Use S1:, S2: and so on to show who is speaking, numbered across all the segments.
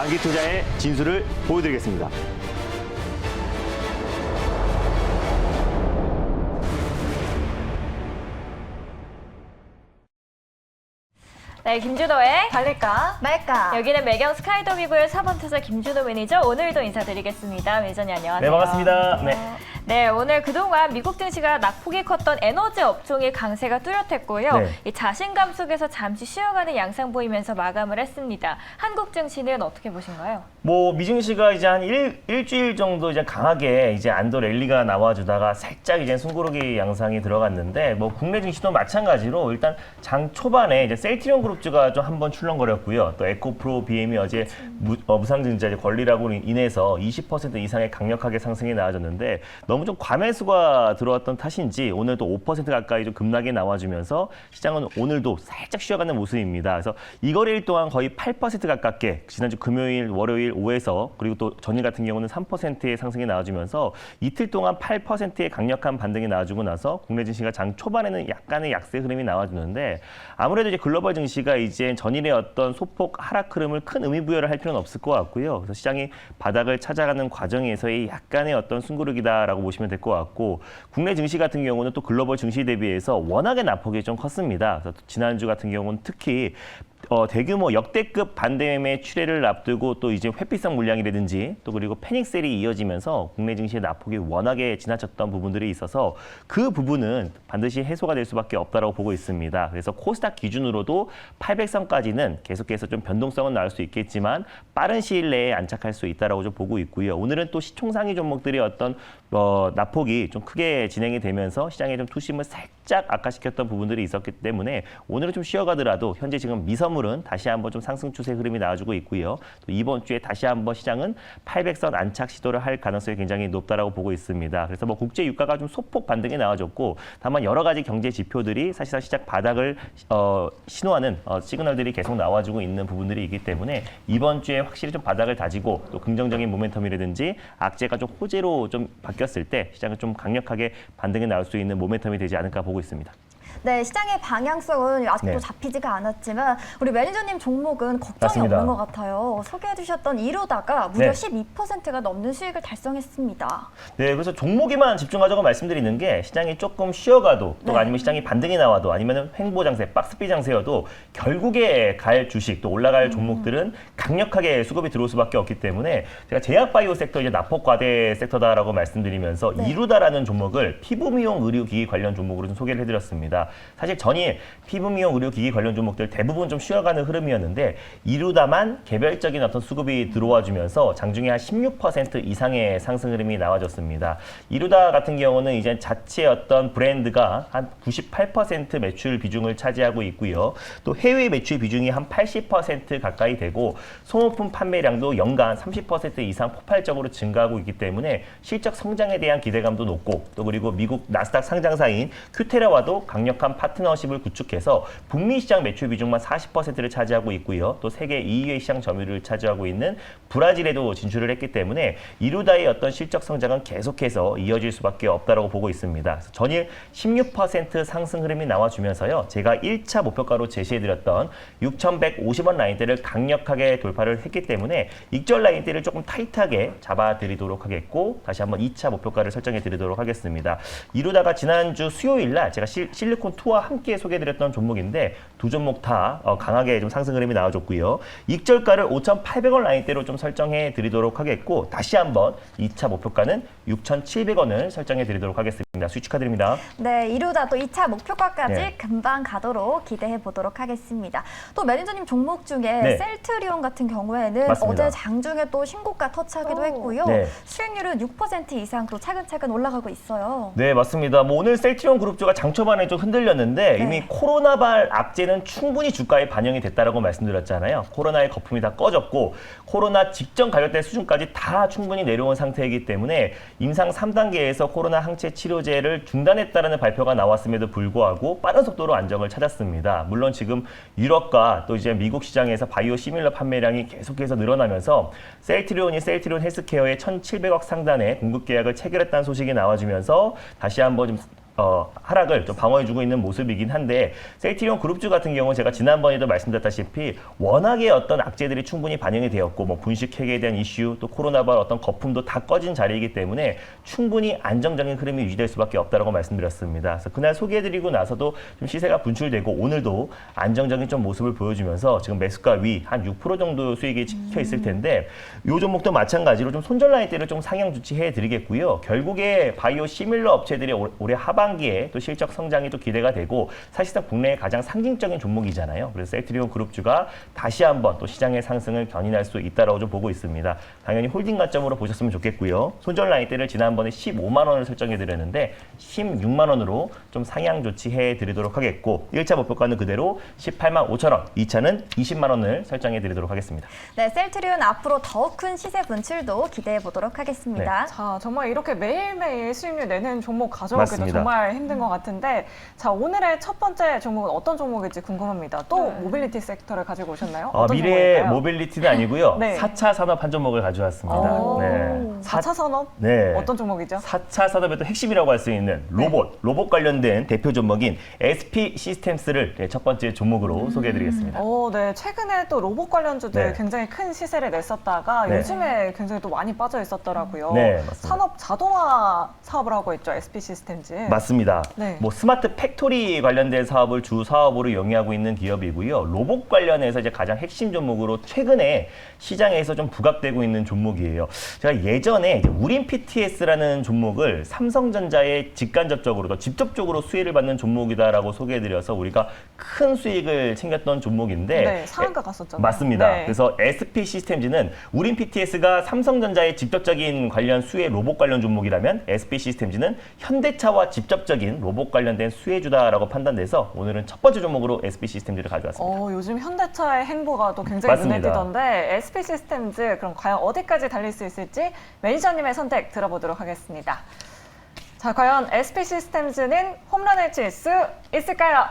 S1: 장기 투자의 진수를 보여드리겠습니다.
S2: 네, 김준호의
S3: 달릴까 말까.
S2: 여기는 매경 스카이더비고의 4번 타자 김준호 매니저, 오늘도 인사드리겠습니다. 매니저님 안녕하세요.
S4: 네, 반갑습니다. 네.
S2: 네, 오늘 그동안 미국 증시가 낙폭이 컸던 에너지 업종의 강세가 뚜렷했고요.
S4: 네.
S2: 이 자신감 속에서 잠시 쉬어가는 양상 보이면서 마감을 했습니다. 한국 증시는 어떻게 보신가요?
S4: 뭐 미증시가 이제 한 일주일 정도 이제 강하게 이제 안도 랠리가 나와주다가 살짝 이제 숨고르기 양상이 들어갔는데, 뭐 국내 증시도 마찬가지로 일단 장 초반에 이제 셀트리온 그룹주가 좀 한번 출렁거렸고요. 또 에코프로 BM이 어제 무상증자 권리락으로 인해서 20% 이상의 강력하게 상승이 나와줬는데, 너무 좀 과매수가 들어왔던 탓인지 오늘도 5% 가까이 좀 급락이 나와주면서 시장은 오늘도 살짝 쉬어가는 모습입니다. 그래서 이 거래일 동안 거의 8% 가깝게 지난주 금요일, 월요일, 5에서 그리고 또 전일 같은 경우는 3%의 상승이 나와주면서 이틀 동안 8%의 강력한 반등이 나와주고 나서 국내 증시가 장 초반에는 약간의 약세 흐름이 나와주는데, 아무래도 이제 글로벌 증시가 이제 전일의 어떤 소폭 하락 흐름을 큰 의미 부여를 할 필요는 없을 것 같고요. 그래서 시장이 바닥을 찾아가는 과정에서의 약간의 어떤 숨고르기다라고 보시면 될 것 같고, 국내 증시 같은 경우는 또 글로벌 증시 대비해서 워낙에 낙폭이 좀 컸습니다. 그래서 지난주 같은 경우는 특히 대규모 역대급 반대매매 출회를 앞두고 또 이제 회피성 물량이라든지 또 그리고 패닉셀이 이어지면서 국내 증시의 낙폭이 워낙에 지나쳤던 부분들이 있어서 그 부분은 반드시 해소가 될 수밖에 없다고 보고 있습니다. 그래서 코스닥 기준으로도 800선까지는 계속해서 좀 변동성은 나올 수 있겠지만 빠른 시일 내에 안착할 수 있다고 좀 보고 있고요. 오늘은 또 시총상위 종목들이 어떤 낙폭이 좀 크게 진행이 되면서 시장의 좀 투심을 살짝 악화시켰던 부분들이 있었기 때문에 오늘은 좀 쉬어가더라도 현재 지금 미선물은 다시 한번 좀 상승 추세 흐름이 나와주고 있고요. 또 이번 주에 다시 한번 시장은 800선 안착 시도를 할 가능성이 굉장히 높다라고 보고 있습니다. 그래서 뭐 국제 유가가 좀 소폭 반등이 나와줬고, 다만 여러 가지 경제 지표들이 사실상 시장 바닥을 신호하는 시그널들이 계속 나와주고 있는 부분들이 있기 때문에 이번 주에 확실히 좀 바닥을 다지고 또 긍정적인 모멘텀이라든지 악재가 좀 호재로 좀 바뀌었을 때 시장은 좀 강력하게 반등이 나올 수 있는 모멘텀이 되지 않을까 보고 있습니다.
S3: 네, 시장의 방향성은 아직도
S4: 네.
S3: 잡히지가 않았지만 우리 매니저님 종목은 걱정이
S4: 맞습니다.
S3: 없는 것 같아요. 소개해 주셨던 이루다가 무려
S4: 네.
S3: 12%가 넘는 수익을 달성했습니다.
S4: 네, 그래서 종목에만 집중하자고 말씀드리는 게, 시장이 조금 쉬어가도 또
S3: 네.
S4: 아니면 시장이 반등이 나와도 아니면 횡보 장세, 박스비 장세여도 결국에 갈 주식 또 올라갈 종목들은 강력하게 수급이 들어올 수밖에 없기 때문에 제가 제약바이오 섹터 이제 낙폭 과대 섹터다라고 말씀드리면서
S3: 네.
S4: 이루다라는 종목을 피부 미용 의료기기 관련 종목으로 좀 소개를 해드렸습니다. 사실 전일 피부 미용 의료기기 관련 종목들 대부분 좀 쉬어가는 흐름이었는데 이루다만 개별적인 어떤 수급이 들어와주면서 장중에 한 16% 이상의 상승 흐름이 나와줬습니다. 이루다 같은 경우는 이제 자체 어떤 브랜드가 한 98% 매출 비중을 차지하고 있고요. 또 해외 매출 비중이 한 80% 가까이 되고 소모품 판매량도 연간 30% 이상 폭발적으로 증가하고 있기 때문에 실적 성장에 대한 기대감도 높고, 또 그리고 미국 나스닥 상장사인 큐테라와도 강력한 파트너십을 구축해서 북미 시장 매출 비중만 40%를 차지하고 있고요. 또 세계 2위의 시장 점유율을 차지하고 있는 브라질에도 진출을 했기 때문에 이루다의 어떤 실적 성장은 계속해서 이어질 수밖에 없다고 보고 있습니다. 그래서 전일 16% 상승 흐름이 나와주면서요. 제가 1차 목표가로 제시해드렸던 6,150원 라인대를 강력하게 돌파를 했기 때문에 익절 라인대를 조금 타이트하게 잡아드리도록 하겠고, 다시 한번 2차 목표가를 설정해드리도록 하겠습니다. 이루다가 지난주 수요일 날 제가 실리콘2와 함께 소개해드렸던 종목인데 두 종목 다 강하게 좀 상승 흐름이 나와줬고요. 익절가를 5,800원 라인대로 좀 설정해 드리도록 하겠고, 다시 한번 2차 목표가는 6,700원을 설정해 드리도록 하겠습니다. 수익 축하드립니다.
S3: 네, 이루다 또 2차 목표가까지
S4: 네.
S3: 금방 가도록 기대해 보도록 하겠습니다. 또 매니저님 종목 중에
S4: 네.
S3: 셀트리온 같은 경우에는
S4: 맞습니다.
S3: 어제 장중에 또 신고가 터치하기도 했고요.
S4: 네.
S3: 수익률은 6% 이상 또 차근차근 올라가고 있어요.
S4: 네, 맞습니다. 뭐 오늘 셀트리온 그룹주가 장 초반에 좀 흔들렸는데
S3: 네.
S4: 이미 코로나발 악재는 충분히 주가에 반영이 됐다라고 말씀드렸잖아요. 코로나의 거품이 다 꺼졌고 코로나 직전 가격대 수준까지 다 충분히 내려온 상태이기 때문에 임상 3단계에서 코로나 항체 치료제를 중단했다는 발표가 나왔음에도 불구하고 빠른 속도로 안정을 찾았습니다. 물론 지금 유럽과 또 이제 미국 시장에서 바이오 시밀러 판매량이 계속해서 늘어나면서 셀트리온 헬스케어의 1,700억 상단의 공급 계약을 체결했다는 소식이 나와주면서 다시 한번 좀 하락을 좀 방어해주고 있는 모습이긴 한데 셀트리온 그룹주 같은 경우는 제가 지난번에도 말씀드렸다시피 워낙에 어떤 악재들이 충분히 반영이 되었고 뭐 분식회계에 대한 이슈 또 코로나바 어떤 거품도 다 꺼진 자리이기 때문에 충분히 안정적인 흐름이 유지될 수밖에 없다라고 말씀드렸습니다. 그래서 그날 소개해드리고 나서도 좀 시세가 분출되고 오늘도 안정적인 좀 모습을 보여주면서 지금 매수가 위 한 6% 정도 수익이 찍혀 있을 텐데 이 종목도 마찬가지로 좀 손절 라인대를 좀 상향 조치해 드리겠고요. 결국에 바이오 시밀러 업체들이 올해 하반기에 또 실적 성장이 또 기대가 되고 사실상 국내의 가장 상징적인 종목이잖아요. 그래서 셀트리온 그룹주가 다시 한번 또 시장의 상승을 견인할 수 있다라고 좀 보고 있습니다. 당연히 홀딩 관점으로 보셨으면 좋겠고요. 손절 라인대를 지난번에 15만 원을 설정해 드렸는데 16만 원으로 좀 상향 조치해 드리도록 하겠고 1차 목표가는 그대로 18만 5천 원, 2차는 20만 원을 설정해 드리도록 하겠습니다.
S3: 네, 셀트리온 앞으로 더욱 큰 시세 분출도 기대해 보도록 하겠습니다.
S5: 자, 정말 이렇게 매일매일 수익률 내는 종목 가져오기도
S4: 맞습니다.
S5: 정말 힘든 것 같은데 자, 오늘의 첫 번째 종목은 어떤 종목일지 궁금합니다. 또 모빌리티 섹터를 가지고 오셨나요? 어떤
S4: 미래
S5: 종목일까요?
S4: 모빌리티는 아니고요.
S5: 네.
S4: 4차 산업 한 종목을 가져왔습니다.
S5: 오,
S4: 네.
S5: 4차 산업?
S4: 네.
S5: 어떤 종목이죠?
S4: 4차 산업의 또 핵심이라고 할 수 있는 로봇 관련된 대표 종목인 SP 시스템스를 첫 번째 종목으로 소개해드리겠습니다.
S5: 네. 최근에 또 로봇 관련주들
S4: 네.
S5: 굉장히 큰 시세를 냈었다가
S4: 네.
S5: 요즘에 굉장히 또 많이 빠져 있었더라고요.
S4: 네, 맞습니다.
S5: 산업 자동화 사업을 하고 있죠, SP 시스템즈.
S4: 맞습니다.
S5: 네.
S4: 뭐 스마트 팩토리 관련된 사업을 주 사업으로 영위하고 있는 기업이고요. 로봇 관련해서 이제 가장 핵심 종목으로 최근에 시장에서 좀 부각되고 있는 종목이에요. 제가 예전에 이제 우린 PTS라는 종목을 삼성전자에 직간접적으로 더 직접적으로 수혜를 받는 종목이다라고 소개해드려서 우리가 큰 수익을 챙겼던 종목인데
S5: 네, 상한가 갔었잖아요.
S4: 맞습니다.
S5: 네.
S4: 그래서 SP 시스템즈는 우린 PTS가 삼성전자의 직접적인 관련 수혜 로봇 관련 종목이라면 SP 시스템즈는 현대차와 직접적인 로봇 관련된 수혜주다라고 판단돼서 오늘은 첫 번째 종목으로 SP 시스템즈를 가져왔습니다.
S5: 요즘 현대차의 행보가 또 굉장히 눈에
S4: 맞습니다.
S5: 띄던데 SP 시스템즈 그럼 과연 어디까지 달릴 수 있을지 매니저님의 선택 들어보도록 하겠습니다. 자, 과연 SP 시스템즈는 홈런을 칠 수 있을까요?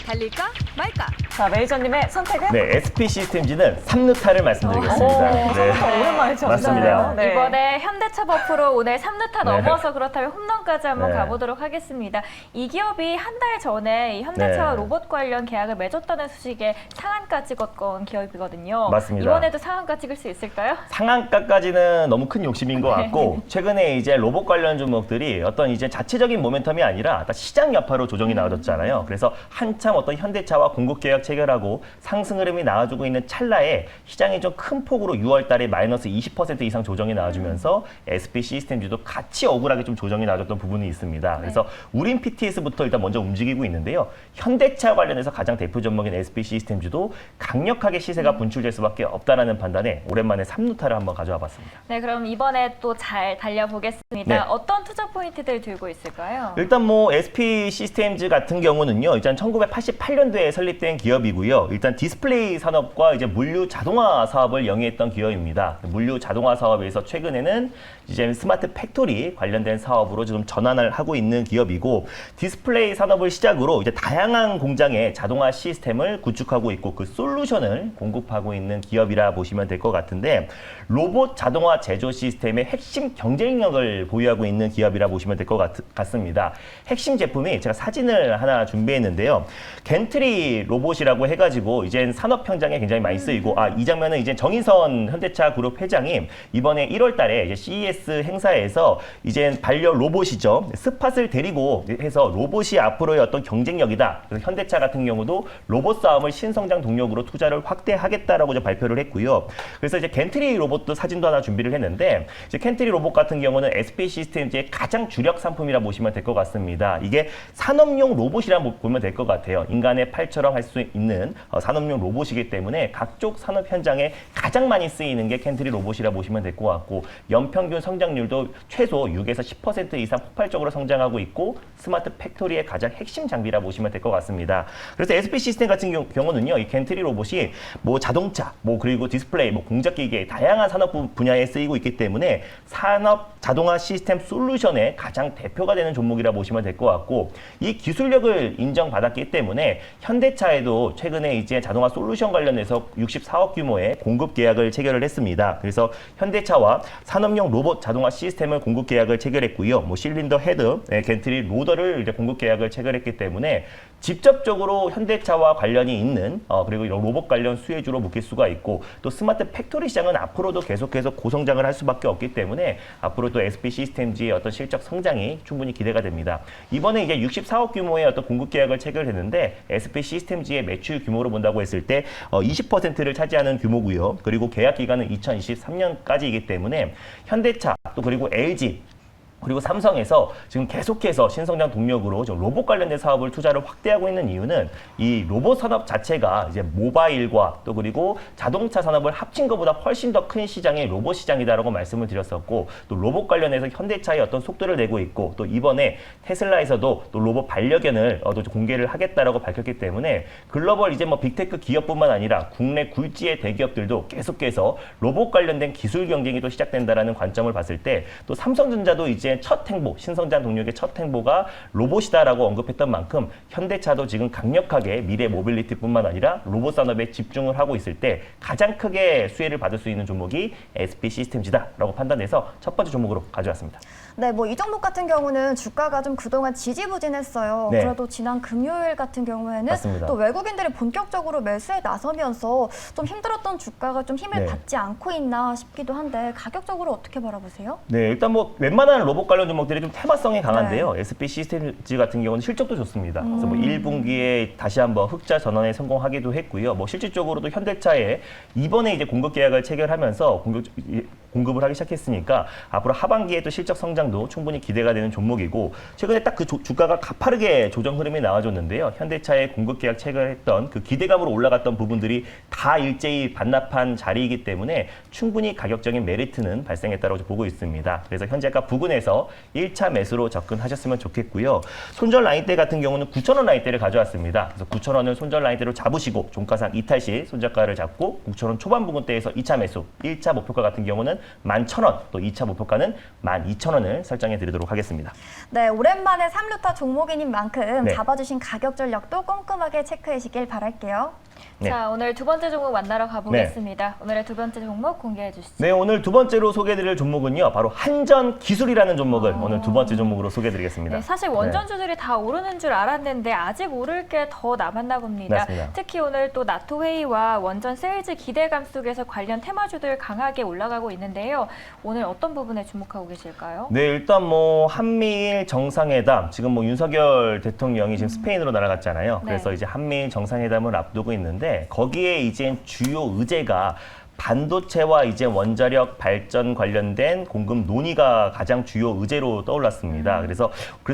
S6: 달릴까 말까?
S5: 자, 매니저님의 선택은?
S4: 네, SP 시스템즈는 3루타를 말씀드리겠습니다. 네.
S5: 오랜만에 쳤어요.
S4: 맞습니다.
S5: 네.
S2: 이번에 현대차 버프로 오늘 3루타
S4: 네.
S2: 넘어서 그렇다면 홈런까지 한번
S4: 네.
S2: 가보도록 하겠습니다. 이 기업이 한 달 전에 이 현대차와
S4: 네.
S2: 로봇 관련 계약을 맺었다는 소식에 상한가 찍었던 기업이거든요.
S4: 맞습니다.
S2: 이번에도 상한가 찍을 수 있을까요?
S4: 상한가까지는 너무 큰 욕심인 것 같고 최근에 이제 로봇 관련 종목들이 어떤 이제 자체적인 모멘텀이 아니라 다 시장 여파로 조정이 나와졌잖아요. 그래서 한참 어떤 현대차와 공급 계약 체결하고 상승 흐름이 나와주고 있는 찰나에 시장이 좀 큰 폭으로 6월 달에 마이너스 20% 이상 조정이 나와주면서 SP 시스템즈도 같이 억울하게 좀 조정이 나와줬던 부분이 있습니다. 그래서 우린 PTS부터 일단 먼저 움직이고 있는데요. 현대차 관련해서 가장 대표 종목인 SP 시스템즈도 강력하게 시세가 분출될 수밖에 없다라는 판단에 오랜만에 3루타를 한번 가져와 봤습니다.
S2: 네, 그럼 이번에 또 잘 달려보겠습니다.
S4: 네.
S2: 어떤 투자 포인트들 들고 있을까요?
S4: 일단 뭐 SP 시스템즈 같은 경우는요. 일단 1988년도에 설립된 기업이고요. 일단 디스플레이 산업과 이제 물류 자동화 사업을 영위했던 기업입니다. 물류 자동화 사업에서 최근에는 이제 스마트 팩토리 관련된 사업으로 지금 전환을 하고 있는 기업이고 디스플레이 산업을 시작으로 이제 다양한 공장의 자동화 시스템을 구축하고 있고 그 솔루션을 공급하고 있는 기업이라 보시면 될 것 같은데 로봇 자동화 제조 시스템의 핵심 경쟁력을 보유하고 있는 기업이라 보시면 될 것 같습니다. 핵심 제품이 제가 사진을 하나 준비했는데요. 겐트리 로봇이라고 해가지고 이제 산업 현장에 굉장히 많이 쓰이고 이 장면은 이제 정인선 현대차 그룹 회장이 이번에 1월 달에 이제 CES 행사에서 이제 반려 로봇이죠. 스팟을 데리고 해서 로봇이 앞으로의 어떤 경쟁력이다. 그래서 현대차 같은 경우도 로봇 싸움을 신성장 동력으로 투자를 확대하겠다라고 이제 발표를 했고요. 그래서 이제 겐트리 로봇도 사진도 하나 준비를 했는데 이제 겐트리 로봇 같은 경우는 SP 시스템즈의 가장 주력 상품이라 보시면 될 것 같습니다. 이게 산업용 로봇이라 보면 될 것 같아요. 인간의 팔처럼 할 수 있는 산업용 로봇이기 때문에 각종 산업 현장에 가장 많이 쓰이는 게 켄트리 로봇이라 보시면 될 것 같고 연평균 성장률도 최소 6에서 10% 이상 폭발적으로 성장하고 있고 스마트 팩토리의 가장 핵심 장비라 보시면 될 것 같습니다. 그래서 SP 시스템 같은 경우는요, 이 켄트리 로봇이 뭐 자동차, 뭐 그리고 디스플레이, 뭐 공작기계 다양한 산업 분야에 쓰이고 있기 때문에 산업 자동화 시스템 솔루션의 가장 대표가 되는 종목이라 보시면 될 것 같고 이 기술력을 인정받았기 때문에 현대 현대차에도 최근에 이제 자동화 솔루션 관련해서 64억 규모의 공급 계약을 체결을 했습니다. 그래서 현대차와 산업용 로봇 자동화 시스템을 공급 계약을 체결했고요. 뭐 실린더 헤드, 겐트리 로더를 이제 공급 계약을 체결했기 때문에 직접적으로 현대차와 관련이 있는 그리고 로봇 관련 수혜주로 묶일 수가 있고 또 스마트 팩토리 시장은 앞으로도 계속해서 고성장을 할 수밖에 없기 때문에 앞으로 또 SP 시스템즈의 어떤 실적 성장이 충분히 기대가 됩니다. 이번에 이제 64억 규모의 어떤 공급 계약을 체결했는데 SP 시스템즈의 매출 규모로 본다고 했을 때 20%를 차지하는 규모고요. 그리고 계약 기간은 2023년까지이기 때문에 현대차 또 그리고 LG 그리고 삼성에서 지금 계속해서 신성장 동력으로 로봇 관련된 사업을 투자를 확대하고 있는 이유는 이 로봇 산업 자체가 이제 모바일과 또 그리고 자동차 산업을 합친 것보다 훨씬 더 큰 시장이 로봇 시장이다라고 말씀을 드렸었고 또 로봇 관련해서 현대차의 어떤 속도를 내고 있고 또 이번에 테슬라에서도 또 로봇 반려견을 또 공개를 하겠다라고 밝혔기 때문에 글로벌 이제 뭐 빅테크 기업뿐만 아니라 국내 굴지의 대기업들도 계속해서 로봇 관련된 기술 경쟁이 또 시작된다라는 관점을 봤을 때 또 삼성전자도 이제 첫 행보, 신성장 동력의 첫 행보가 로봇이다라고 언급했던 만큼 현대차도 지금 강력하게 미래 모빌리티뿐만 아니라 로봇 산업에 집중을 하고 있을 때 가장 크게 수혜를 받을 수 있는 종목이 SP 시스템즈다라고 판단해서 첫 번째 종목으로 가져왔습니다.
S3: 네, 뭐 이 종목 같은 경우는 주가가 좀 그동안 지지부진했어요.
S4: 네.
S3: 그래도 지난 금요일 같은 경우에는
S4: 맞습니다.
S3: 또 외국인들이 본격적으로 매수에 나서면서 좀 힘들었던 주가가 좀 힘을
S4: 네.
S3: 받지 않고 있나 싶기도 한데 가격적으로 어떻게 바라보세요?
S4: 네, 일단 뭐 웬만한 로봇 관련 종목들이 좀 테마성이 강한데요. SP 시스템즈 같은 경우는 실적도 좋습니다. 그래서 뭐 1분기에 다시 한번 흑자 전환에 성공하기도 했고요. 뭐 실질적으로도 현대차에 이번에 이제 공급 계약을 체결하면서 공급을 하기 시작했으니까 앞으로 하반기에 또 실적 성장도 충분히 기대가 되는 종목이고 최근에 딱 그 주가가 가파르게 조정 흐름이 나와줬는데요. 현대차의 공급 계약 체결했던 그 기대감으로 올라갔던 부분들이 다 일제히 반납한 자리이기 때문에 충분히 가격적인 메리트는 발생했다고 보고 있습니다. 그래서 현재가 부근에서 1차 매수로 접근하셨으면 좋겠고요. 손절 라인대 같은 경우는 9,000원 라인대를 가져왔습니다. 그래서 9,000원을 손절 라인대로 잡으시고 종가상 이탈시 손절가를 잡고 9,000원 초반 부근대에서 2차 매수, 1차 목표가 같은 경우는 11,000원, 또 2차 목표가는 12,000원을 설정해 드리도록 하겠습니다.
S3: 네, 오랜만에 3루타 종목인 만큼
S4: 네.
S3: 잡아주신 가격 전략도 꼼꼼하게 체크해 주시길 바랄게요.
S4: 네.
S2: 자, 오늘 두 번째 종목 만나러 가보겠습니다. 오늘의 두 번째 종목 공개해 주시죠.
S4: 네, 오늘 두 번째로 소개해드릴 종목은요. 바로 한전기술이라는 종목을 오늘 두 번째 종목으로 소개해드리겠습니다.
S2: 네, 사실 원전주들이 다 오르는 줄 알았는데 아직 오를 게 더 남았나 봅니다.
S4: 맞습니다.
S2: 특히 오늘 또 나토 회의와 원전 세일즈 기대감 속에서 관련 테마주들 강하게 올라가고 있는데요. 오늘 어떤 부분에 주목하고 계실까요?
S4: 네, 일단 뭐 한미일 정상회담 지금 뭐 윤석열 대통령이 지금 스페인으로 날아갔잖아요.
S2: 네.
S4: 그래서 이제 한미일 정상회담을 앞두고 있는데 거기에 이제 주요 의제가 반도체와 이제 원자력 발전 관련된 공급 논의가 가장 주요 의제로 떠올랐습니다. 그래서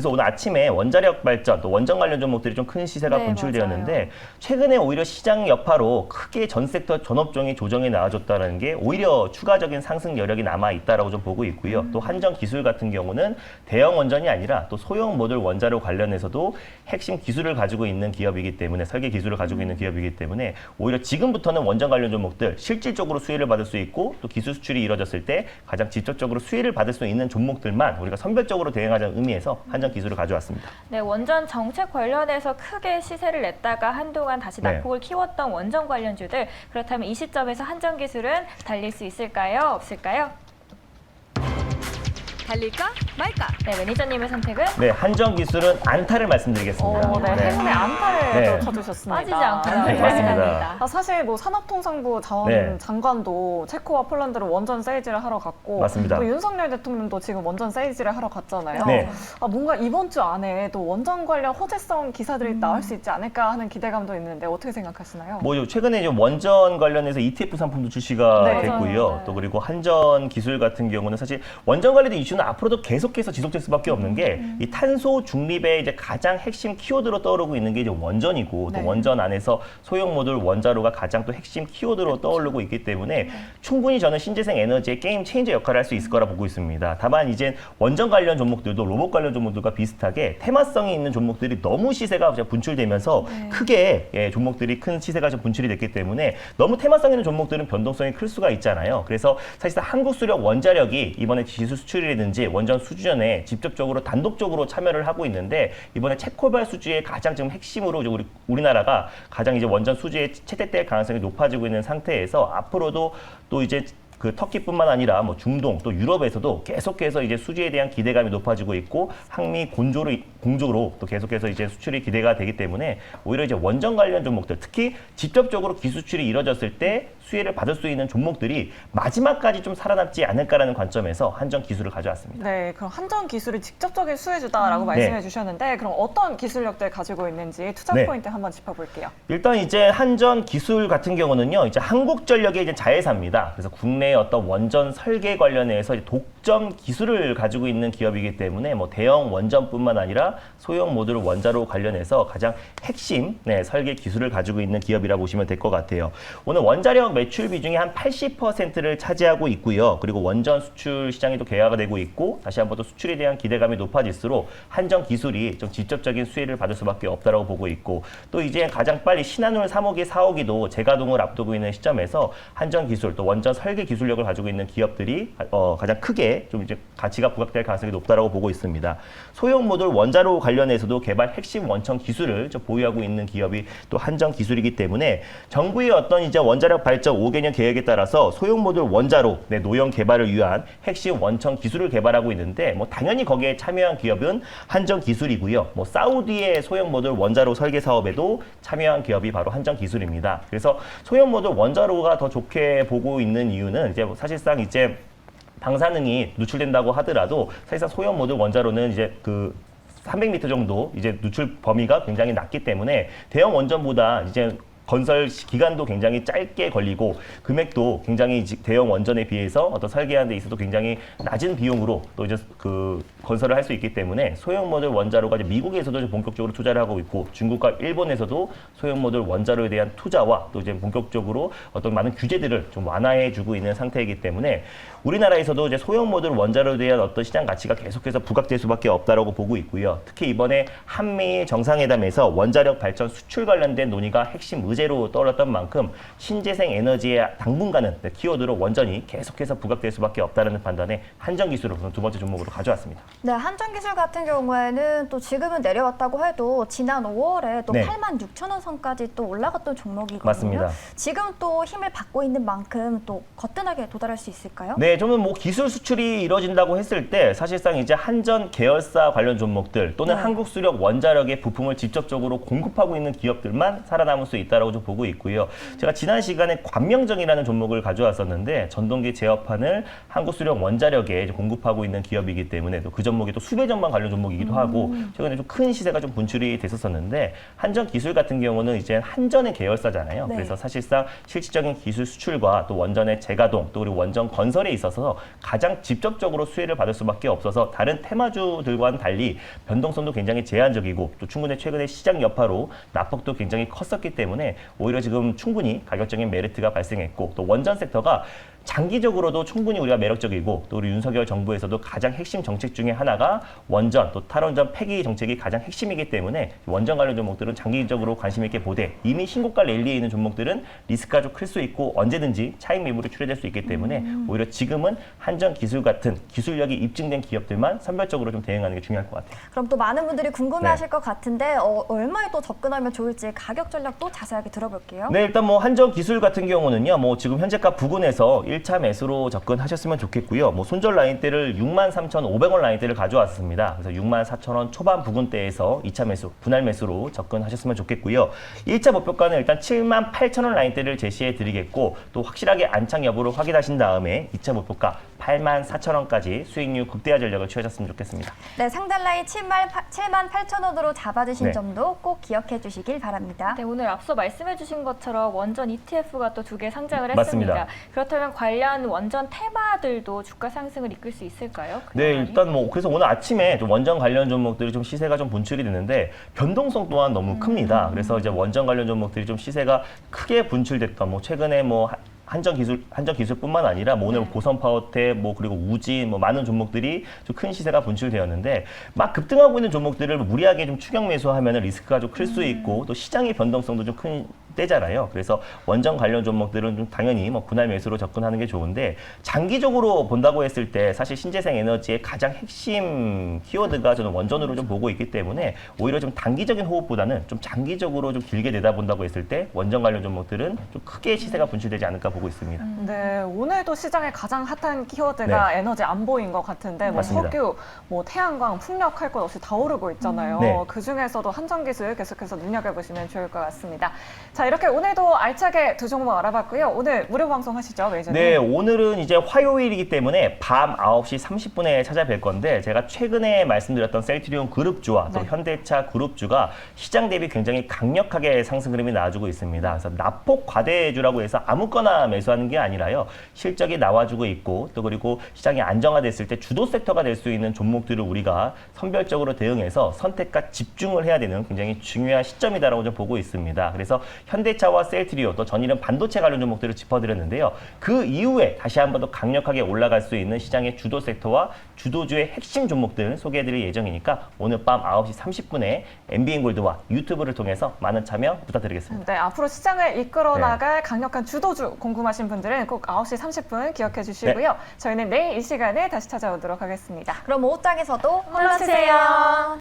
S4: 오늘 아침에 원자력 발전 또 원전 관련 종목들이 좀 큰 시세가
S2: 네,
S4: 분출되었는데
S2: 맞아요.
S4: 최근에 오히려 시장 여파로 크게 전 섹터 전업종이 조정이 나와줬다는 게 오히려 추가적인 상승 여력이 남아 있다라고 좀 보고 있고요. 또 한전 기술 같은 경우는 대형 원전이 아니라 또 소형 모듈 원자로 관련해서도 핵심 기술을 가지고 있는 기업이기 때문에 설계 기술을 가지고 있는 기업이기 때문에 오히려 지금부터는 원전 관련 종목들 실질적으로 수혜를 받을 수 있고 또 기술 수출이 이루어졌을 때 가장 직접적으로 수혜를 받을 수 있는 종목들만 우리가 선별적으로 대응하자는 의미에서 한전 기술을 가져왔습니다.
S2: 네, 원전 정책 관련해서 크게 시세를 냈다가 한동안 다시
S4: 네.
S2: 낙폭을 키웠던 원전 관련주들. 그렇다면 이 시점에서 한전기술은 달릴 수 있을까요? 없을까요?
S6: 달릴까 말까?
S2: 네, 매니저님의 선택은
S4: 네, 한전 기술은 안타를 말씀드리겠습니다.
S5: 네, 행운의 안타를
S4: 네.
S5: 또 쳐주셨습니다.
S2: 빠지지 않고
S4: 네, 맞습니다.
S5: 사실 뭐 산업통상부
S4: 네.
S5: 장관도 체코와 폴란드로 원전 세일즈를 하러 갔고
S4: 맞습니다.
S5: 또 윤석열 대통령도 지금 원전 세일즈를 하러 갔잖아요.
S4: 네.
S5: 뭔가 이번 주 안에 또 원전 관련 호재성 기사들이 나올 수 있지 않을까 하는 기대감도 있는데 어떻게 생각하시나요?
S4: 뭐 최근에 이제 원전 관련해서 ETF 상품도 출시가
S5: 네,
S4: 됐고요.
S2: 맞아요.
S4: 또 그리고 한전 기술 같은 경우는 사실 원전 관련된 이슈는 앞으로도 계속해서 지속될 수밖에 없는 게 이 탄소 중립의 이제 가장 핵심 키워드로 떠오르고 있는 게 이제 원전이고
S5: 네.
S4: 또 원전 안에서 소형 모듈 원자로가 가장 또 핵심 키워드로 떠오르고 있기 때문에 충분히 저는 신재생 에너지의 게임 체인저 역할을 할 수 있을 거라 보고 있습니다. 다만 이제 원전 관련 종목들도 로봇 관련 종목들과 비슷하게 테마성이 있는 종목들이 너무 시세가 분출되면서 크게 종목들이 큰 시세가 좀 분출이 됐기 때문에 너무 테마성 있는 종목들은 변동성이 클 수가 있잖아요. 그래서 사실상 한국수력 원자력이 이번에 지수 수출이 기술이라든지 원전 수주전에 직접적으로 단독적으로 참여를 하고 있는데 이번에 채코발 수주의 가장 지금 핵심으로 이제 우리나라가 가장 이제 원전 수주에 채택될 가능성이 높아지고 있는 상태에서 앞으로도 또 이제 그 터키뿐만 아니라 뭐 중동 또 유럽에서도 계속해서 이제 수주에 대한 기대감이 높아지고 있고 항미 공조로 또 계속해서 이제 수출이 기대가 되기 때문에 오히려 이제 원전 관련 종목들 특히 직접적으로 기수출이 이뤄졌을 때 수혜를 받을 수 있는 종목들이 마지막까지 좀 살아남지 않을까라는 관점에서 한전 기술을 가져왔습니다.
S5: 네, 그럼 한전 기술이 직접적인 수혜주다라고 말씀해 주셨는데 그럼 어떤 기술력들 가지고 있는지 투자
S4: 네.
S5: 포인트 한번 짚어볼게요.
S4: 일단 이제 한전 기술 같은 경우는요, 이제 한국전력의 이제 자회사입니다. 그래서 국내의 어떤 원전 설계 관련해서 이제 독점 기술을 가지고 있는 기업이기 때문에 뭐 대형 원전뿐만 아니라 소형 모듈 원자로 관련해서 가장 핵심 설계 기술을 가지고 있는 기업이라 보시면 될 것 같아요. 오늘 원자력 매출 비중이 한 80%를 차지하고 있고요. 그리고 원전 수출 시장이 또 개화가 되고 있고 다시 한번 또 수출에 대한 기대감이 높아질수록 한전 기술이 좀 직접적인 수혜를 받을 수밖에 없다라고 보고 있고 또 이제 가장 빨리 신한울 3호기, 4호기도 재가동을 앞두고 있는 시점에서 한전 기술 또 원전 설계 기술력을 가지고 있는 기업들이 가장 크게 좀 이제 가치가 부각될 가능성이 높다라고 보고 있습니다. 소형 모듈 원자로 관련해서도 개발 핵심 원천 기술을 좀 보유하고 있는 기업이 또 한전 기술이기 때문에 정부의 어떤 이제 원자력 발전 5개년 계획에 따라서 소형 모듈 원자로 노형 개발을 위한 핵심 원천 기술을 개발하고 있는데 뭐 당연히 거기에 참여한 기업은 한전 기술이고요. 뭐 사우디의 소형 모듈 원자로 설계 사업에도 참여한 기업이 바로 한전 기술입니다. 그래서 소형 모듈 원자로가 더 좋게 보고 있는 이유는 이제 사실상 이제 방사능이 누출된다고 하더라도 사실상 소형 모듈 원자로는 이제 그 300m 정도 이제 누출 범위가 굉장히 낮기 때문에 대형 원전보다 이제 건설 기간도 굉장히 짧게 걸리고 금액도 굉장히 대형 원전에 비해서 어떤 설계하는 데 있어도 굉장히 낮은 비용으로 또 이제 그 건설을 할 수 있기 때문에 소형 모듈 원자로가 이제 미국에서도 본격적으로 투자를 하고 있고 중국과 일본에서도 소형 모듈 원자로에 대한 투자와 또 이제 본격적으로 어떤 많은 규제들을 좀 완화해주고 있는 상태이기 때문에 우리나라에서도 이제 소형 모듈 원자로에 대한 어떤 시장 가치가 계속해서 부각될 수밖에 없다라고 보고 있고요. 특히 이번에 한미 정상회담에서 원자력 발전 수출 관련된 논의가 핵심 의제로 떠올랐던 만큼 신재생 에너지의 당분간은 키워드로 원전이 계속해서 부각될 수밖에 없다는 판단에 한전 기술을 두 번째 종목으로 가져왔습니다.
S3: 네, 한전기술 같은 경우에는 또 지금은 내려왔다고 해도 지난 5월에 또
S4: 네.
S3: 86,000원 선까지 또 올라갔던 종목이거든요.
S4: 맞습니다.
S3: 지금 또 힘을 받고 있는 만큼 또 거뜬하게 도달할 수 있을까요?
S4: 네, 좀은 뭐 기술 수출이 이루어진다고 했을 때 사실상 이제 한전 계열사 관련 종목들 또는
S3: 네.
S4: 한국수력 원자력의 부품을 직접적으로 공급하고 있는 기업들만 살아남을 수 있다라고 좀 보고 있고요. 제가 지난 시간에 관명정이라는 종목을 가져왔었는데 전동기 제어판을 한국수력 원자력에 이제 공급하고 있는 기업이기 때문에 또 그 종목이 또 수배전방 관련 종목이기도 하고 최근에 좀 큰 시세가 좀 분출이 됐었었는데 한전 기술 같은 경우는 이제 한전의 계열사잖아요.
S3: 네.
S4: 그래서 사실상 실질적인 기술 수출과 또 원전의 재가동 또 그리고 원전 건설에 있어서 가장 직접적으로 수혜를 받을 수밖에 없어서 다른 테마주들과는 달리 변동성도 굉장히 제한적이고 또 충분히 최근에 시장 여파로 낙폭도 굉장히 컸었기 때문에 오히려 지금 충분히 가격적인 메리트가 발생했고 또 원전 섹터가 장기적으로도 충분히 우리가 매력적이고 또 우리 윤석열 정부에서도 가장 핵심 정책 중에 하나가 원전 또 탈원전 폐기 정책이 가장 핵심이기 때문에 원전 관련 종목들은 장기적으로 관심 있게 보되 이미 신고가 랠리에 있는 종목들은 리스크가 좀 클 수 있고 언제든지 차익 매물이 출현될 수 있기 때문에 오히려 지금은 한전 기술 같은 기술력이 입증된 기업들만 선별적으로 좀 대응하는 게 중요할 것 같아요.
S3: 그럼 또 많은 분들이 궁금해하실
S4: 네.
S3: 것 같은데 얼마에 또 접근하면 좋을지 가격 전략도 자세하게 들어볼게요.
S4: 네, 일단 뭐 한전 기술 같은 경우는요, 뭐 지금 현재가 부근에서 1차 매수로 접근하셨으면 좋겠고요. 뭐 손절 라인대를 63,500원 라인대를 가져왔습니다. 그래서 64,000원 초반 부근대에서 2차 매수, 분할 매수로 접근하셨으면 좋겠고요. 1차 목표가는 일단 78,000원 라인대를 제시해 드리겠고 또 확실하게 안착 여부를 확인하신 다음에 2차 목표가 84,000원까지 수익률 극대화 전략을 취하셨으면 좋겠습니다.
S3: 네, 상단 라인 78,000원으로 잡아주신
S4: 네.
S3: 점도 꼭 기억해 주시길 바랍니다.
S2: 네, 오늘 앞서 말씀해주신 것처럼 원전 ETF가 또 2개 상장을
S4: 맞습니다.
S2: 했습니다. 그렇다면 관련 원전 테마들도 주가 상승을 이끌 수 있을까요?
S4: 네,
S2: 그동안이?
S4: 일단 뭐 그래서 오늘 아침에 좀 원전 관련 종목들이 좀 시세가 좀 분출이 됐는데 변동성 또한 너무 큽니다. 그래서 이제 원전 관련 종목들이 좀 시세가 크게 분출됐던 뭐 최근에 뭐 한전 기술뿐만 아니라 뭐 오늘
S2: 네.
S4: 고선 파워텍 뭐 그리고 우진 뭐 많은 종목들이 좀 큰 시세가 분출되었는데 막 급등하고 있는 종목들을 무리하게 좀 추격 매수하면 리스크가 좀 클 수 있고 또 시장의 변동성도 좀 큰 때잖아요. 그래서 원전 관련 종목들은 좀 당연히 뭐 분할 매수로 접근하는 게 좋은데 장기적으로 본다고 했을 때 사실 신재생 에너지의 가장 핵심 키워드가 저는 원전으로 좀 보고 있기 때문에 오히려 좀 단기적인 호흡보다는 좀 장기적으로 좀 길게 내다본다고 했을 때 원전 관련 종목들은 좀 크게 시세가 분출되지 않을까 보고 있습니다.
S5: 네, 오늘도 시장에 가장 핫한 키워드가 에너지 안보인 것 같은데 뭐
S4: 맞습니다.
S5: 석유, 뭐 태양광, 풍력 할 것 없이 다 오르고 있잖아요.
S4: 네.
S5: 그 중에서도 한전기술 계속해서 눈여겨보시면 좋을 것 같습니다. 자, 이렇게 오늘도 알차게 두 종목 알아봤고요. 오늘 무료 방송 하시죠, 매니저님?
S4: 네, 오늘은 이제 화요일이기 때문에 밤 9시 30분에 찾아뵐 건데 제가 최근에 말씀드렸던 셀트리온 그룹주와 또
S5: 네.
S4: 현대차 그룹주가 시장 대비 굉장히 강력하게 상승 흐름이 나와주고 있습니다. 그래서 낙폭 과대주라고 해서 아무거나 매수하는 게 아니라요. 실적이 나와주고 있고 또 그리고 시장이 안정화됐을 때 주도 섹터가 될 수 있는 종목들을 우리가 선별적으로 대응해서 선택과 집중을 해야 되는 굉장히 중요한 시점이다라고 좀 보고 있습니다. 그래서 현대차와 셀트리온 또 전일은 반도체 관련 종목들을 짚어드렸는데요. 그 이후에 다시 한번 더 강력하게 올라갈 수 있는 시장의 주도 섹터와 주도주의 핵심 종목들 소개해드릴 예정이니까 오늘 밤 9시 30분에 MBN골드와 유튜브를 통해서 많은 참여 부탁드리겠습니다.
S5: 네, 앞으로 시장을 이끌어
S4: 네.
S5: 나갈 강력한 주도주 궁금하신 분들은 꼭 9시 30분 기억해 주시고요. 저희는 내일 이 시간에 다시 찾아오도록 하겠습니다.
S3: 그럼 오후장에서도
S5: 홈런 치세요.